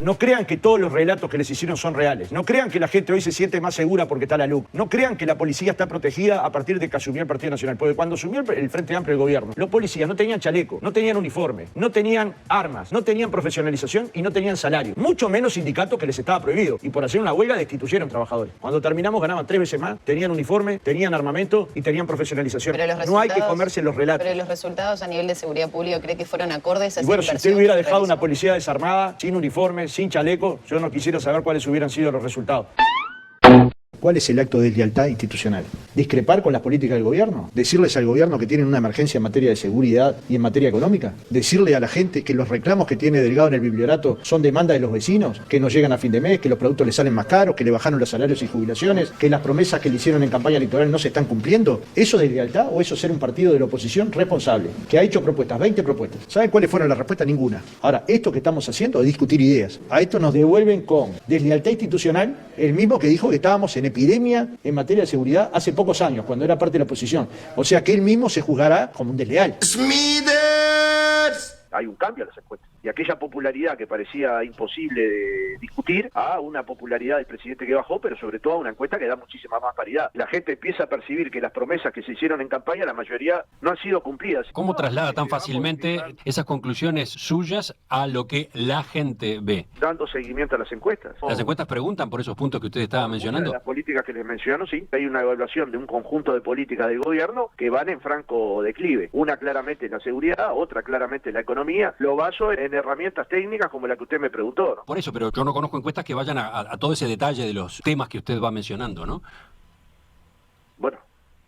No crean que todos los relatos que les hicieron son reales. No crean que la gente hoy se siente más segura porque está la LUC. No crean que la policía está protegida a partir de que asumió el Partido Nacional. Porque cuando asumió el Frente Amplio del gobierno, los policías no tenían chaleco, no tenían uniforme, no tenían armas, no tenían profesionalización y no tenían salario. Mucho menos sindicatos que les estaba prohibido. Y por hacer una huelga destituyeron trabajadores. Cuando terminamos ganaban 3 veces más, tenían uniforme, tenían armamento y tenían profesionalización. No hay que comerse los relatos. Pero los resultados a nivel de seguridad pública, ¿cree que fueron acordes a esa bueno, inversión? Si usted hubiera dejado una policía desarmada, sin uniforme, sin chaleco, yo no quisiera saber cuáles hubieran sido los resultados. ¿Cuál es el acto de deslealtad institucional? ¿Discrepar con las políticas del gobierno? ¿Decirles al gobierno que tienen una emergencia en materia de seguridad y en materia económica? ¿Decirle a la gente que los reclamos que tiene Delgado en el bibliorato son demanda de los vecinos? ¿Que no llegan a fin de mes? ¿Que los productos les salen más caros? ¿Que le bajaron los salarios y jubilaciones? ¿Que las promesas que le hicieron en campaña electoral no se están cumpliendo? ¿Eso es deslealtad o eso es ser un partido de la oposición responsable? Que ha hecho propuestas, 20 propuestas. ¿Saben cuáles fueron las respuestas? Ninguna. Ahora, esto que estamos haciendo es discutir ideas. A esto nos devuelven con deslealtad institucional, el mismo que dijo que estábamos en epidemia en materia de seguridad hace pocos años, cuando era parte de la oposición. O sea que él mismo se juzgará como un desleal. ¡Smithers! Hay un cambio en las encuestas. Y aquella popularidad que parecía imposible de discutir, a una popularidad del presidente que bajó, pero sobre todo a una encuesta que da muchísima más paridad. La gente empieza a percibir que las promesas que se hicieron en campaña, la mayoría no han sido cumplidas. ¿Cómo traslada tan fácilmente esas conclusiones suyas a lo que la gente ve? Dando seguimiento a las encuestas. ¿Las encuestas preguntan por esos puntos que usted estaba mencionando? Una de las políticas que les menciono, sí. Hay una evaluación de un conjunto de políticas del gobierno que van en franco declive. Una claramente la seguridad, otra claramente la economía. Lo baso en herramientas técnicas como la que usted me preguntó, ¿no? Por eso, pero yo no conozco encuestas que vayan a todo ese detalle de los temas que usted va mencionando, ¿no? Bueno,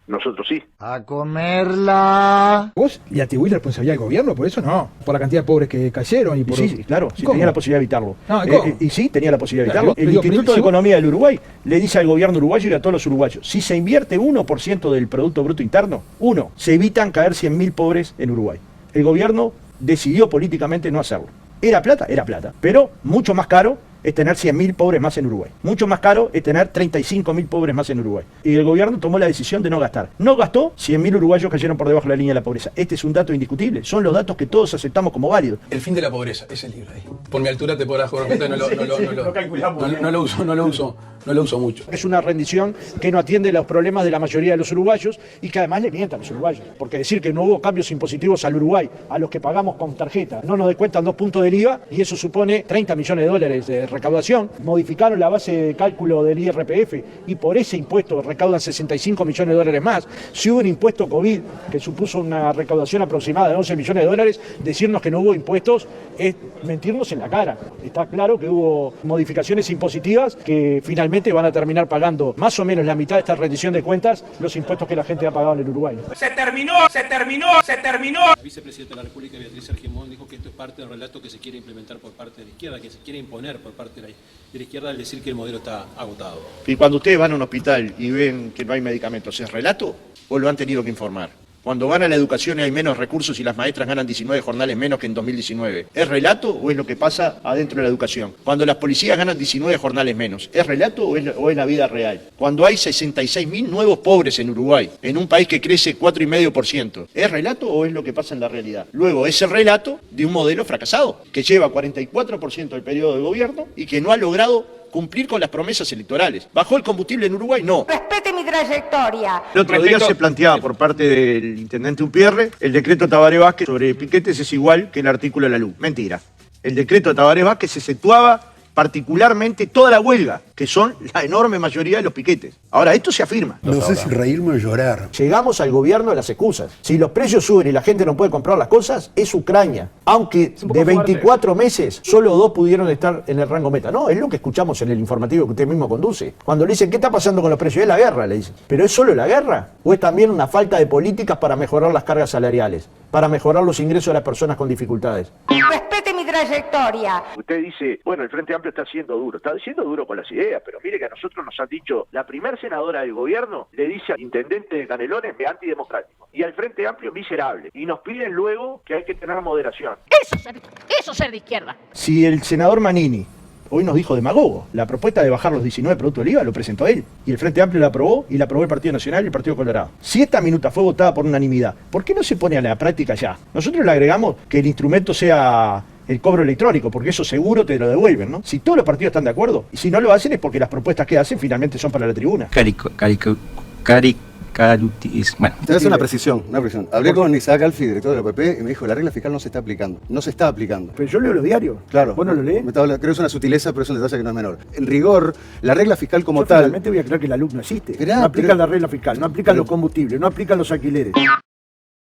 nosotros sí. A comerla. ¿Vos le atribuís la responsabilidad al gobierno por eso? No. Por la cantidad de pobres que cayeron y por... Sí, claro, sí, ¿Cómo? tenía la posibilidad de evitarlo. No, y sí, tenía la posibilidad de evitarlo. Claro, El Instituto de si Economía del Uruguay le dice al gobierno uruguayo y a todos los uruguayos, si se invierte 1% del Producto Bruto Interno, se evitan caer 100.000 pobres en Uruguay. El gobierno decidió políticamente no hacerlo. ¿Era plata? Era plata. Pero mucho más caro es tener 100.000 pobres más en Uruguay. Mucho más caro es tener 35.000 pobres más en Uruguay. Y el gobierno tomó la decisión de no gastar. No gastó, 100.000 uruguayos cayeron por debajo de la línea de la pobreza. Este es un dato indiscutible. Son los datos que todos aceptamos como válidos. El fin de la pobreza, ese libro ahí. Por mi altura te podrás jugar cuenta, no lo uso mucho. Es una rendición que no atiende los problemas de la mayoría de los uruguayos y que además le mientan a los uruguayos. Porque decir que no hubo cambios impositivos al Uruguay, a los que pagamos con tarjeta, no nos descuentan 2 puntos del IVA y eso supone 30 millones de dólares de recaudación. Modificaron la base de cálculo del IRPF y por ese impuesto recaudan 65 millones de dólares más. Si hubo un impuesto COVID que supuso una recaudación aproximada de 11 millones de dólares, decirnos que no hubo impuestos es mentirnos en la cara. Está claro que hubo modificaciones impositivas que finalmente van a terminar pagando más o menos la mitad de esta rendición de cuentas los impuestos que la gente ha pagado en el Uruguay. ¡Se terminó! La vicepresidenta de la República, Beatriz Argimón, dijo que esto es parte del relato que se quiere implementar por parte de la izquierda, que se quiere imponer por parte de la izquierda al decir que el modelo está agotado. Y cuando ustedes van a un hospital y ven que no hay medicamentos, ¿es relato o lo han tenido que informar? Cuando van a la educación y hay menos recursos y las maestras ganan 19 jornales menos que en 2019, ¿es relato o es lo que pasa adentro de la educación? Cuando las policías ganan 19 jornales menos, ¿es relato o es la vida real? Cuando hay 66.000 nuevos pobres en Uruguay, en un país que crece 4,5%, ¿es relato o es lo que pasa en la realidad? Luego, es el relato de un modelo fracasado, que lleva 44% del periodo de gobierno y que no ha logrado cumplir con las promesas electorales. ¿Bajó el combustible en Uruguay? No. Respete mi trayectoria. El otro día se planteaba por parte del intendente Upierre el decreto Tabaré Vázquez sobre piquetes es igual que el artículo de la LUC. Mentira. El decreto de Tabaré Vázquez se exceptuaba particularmente toda la huelga, que son la enorme mayoría de los piquetes. Ahora, esto se afirma. No sé si reírme o llorar. Llegamos al gobierno de las excusas. Si los precios suben y la gente no puede comprar las cosas, es Ucrania. Aunque de 24 meses, solo 2 pudieron estar en el rango meta. No, es lo que escuchamos en el informativo que usted mismo conduce. Cuando le dicen, ¿qué está pasando con los precios? Es la guerra, le dicen. ¿Pero es solo la guerra? ¿O es también una falta de políticas para mejorar las cargas salariales? Para mejorar los ingresos de las personas con dificultades? Respete mi trayectoria. Usted dice, bueno, el Frente Amplio está siendo duro con las ideas, pero mire que a nosotros nos han dicho, la primer senadora del gobierno le dice al intendente de Canelones, antidemocrático, y al Frente Amplio, miserable, y nos piden luego que hay que tener moderación. Eso ser de izquierda. Si el senador Manini hoy nos dijo demagogo, la propuesta de bajar los 19 productos del IVA lo presentó él, y el Frente Amplio la aprobó, y la aprobó el Partido Nacional y el Partido Colorado. Si esta minuta fue votada por unanimidad, ¿por qué no se pone a la práctica ya? Nosotros le agregamos que el instrumento sea el cobro electrónico, porque eso seguro te lo devuelven, ¿no? Si todos los partidos están de acuerdo, y si no lo hacen es porque las propuestas que hacen finalmente son para la tribuna. Bueno, te voy a hacer una precisión. Hablé con Isaac Alfi, director de la OPP, y me dijo, la regla fiscal no se está aplicando. No se está aplicando. Pero yo leo los diarios. Claro. ¿Vos no lo lees? Creo que es una sutileza, pero es un detalle que no es menor. En rigor, la regla fiscal como tal... Realmente voy a aclarar que la LUC no existe. No aplican la regla fiscal, no aplican los combustibles, no aplican los alquileres.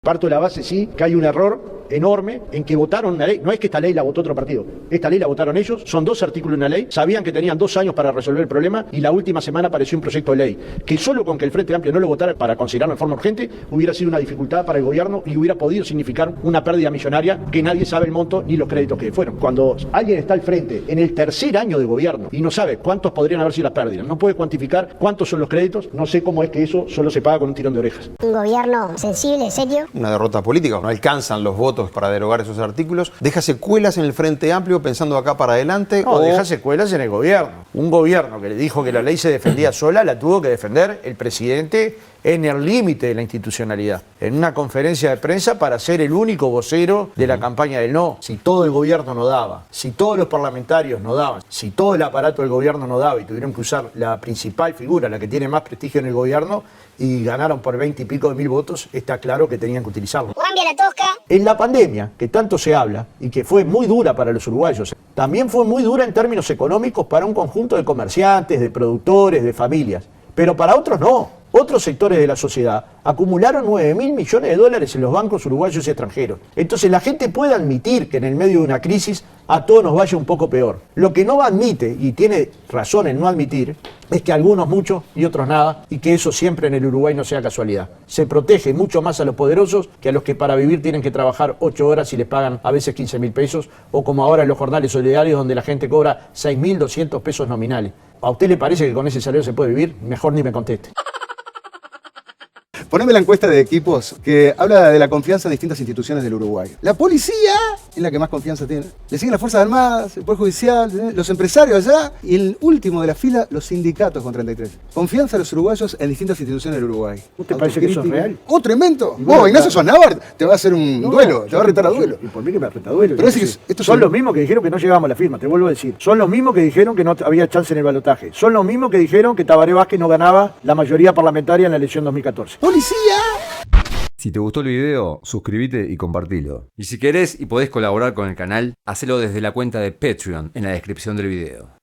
Parto de la base, sí, que hay un error enorme en que votaron una ley. No es que esta ley la votó otro partido. Esta ley la votaron ellos. Son 2 artículos en la ley. Sabían que tenían 2 años para resolver el problema y la última semana apareció un proyecto de ley que solo con que el Frente Amplio no lo votara para considerarlo en forma urgente hubiera sido una dificultad para el gobierno y hubiera podido significar una pérdida millonaria que nadie sabe el monto ni los créditos que fueron. Cuando alguien está al frente en el tercer año de gobierno y no sabe cuántos podrían haber sido las pérdidas, no puede cuantificar cuántos son los créditos, no sé cómo es que eso solo se paga con un tirón de orejas. Un gobierno sensible, serio. Una derrota política, no alcanzan los votos para derogar esos artículos, deja secuelas en el Frente Amplio pensando acá para adelante. No, deja secuelas en el gobierno. Un gobierno que le dijo que la ley se defendía sola, la tuvo que defender el presidente en el límite de la institucionalidad, en una conferencia de prensa para ser el único vocero de la campaña del no. Si todo el gobierno no daba, si todos los parlamentarios no daban, si todo el aparato del gobierno no daba y tuvieron que usar la principal figura, la que tiene más prestigio en el gobierno, y ganaron por 20 y pico de mil votos, está claro que tenían que utilizarlo. Cambia la tosca. En la pandemia, que tanto se habla y que fue muy dura para los uruguayos, también fue muy dura en términos económicos para un conjunto de comerciantes, de productores, de familias, pero para otros no. Otros sectores de la sociedad acumularon 9.000 millones de dólares en los bancos uruguayos y extranjeros. Entonces la gente puede admitir que en el medio de una crisis a todos nos vaya un poco peor. Lo que no admite, y tiene razón en no admitir, es que algunos mucho y otros nada, y que eso siempre en el Uruguay no sea casualidad. Se protege mucho más a los poderosos que a los que para vivir tienen que trabajar 8 horas y les pagan a veces 15.000 pesos, o como ahora en los jornales solidarios donde la gente cobra 6.200 pesos nominales. ¿A usted le parece que con ese salario se puede vivir? Mejor ni me conteste. Poneme la encuesta de equipos que habla de la confianza en distintas instituciones del Uruguay. La policía es la que más confianza tiene. Le siguen las Fuerzas Armadas, el Poder Judicial, los empresarios allá y el último de la fila, los sindicatos con 33. Confianza de los uruguayos en distintas instituciones del Uruguay. ¿Usted parece que eso es real? ¡Oh, tremendo! Vos, Ignacio Sosnávar, te va a hacer un duelo, te va a retar a duelo. Y por mí que me reta duelo. Pero estos son los mismos que dijeron que no llegábamos a la firma, te vuelvo a decir. Son los mismos que dijeron que no había chance en el balotaje. Son los mismos que dijeron que Tabaré Vázquez no ganaba la mayoría parlamentaria en la elección 2014. ¡Policía! Si te gustó el video, suscríbete y compartilo. Y si querés y podés colaborar con el canal, hacelo desde la cuenta de Patreon en la descripción del video.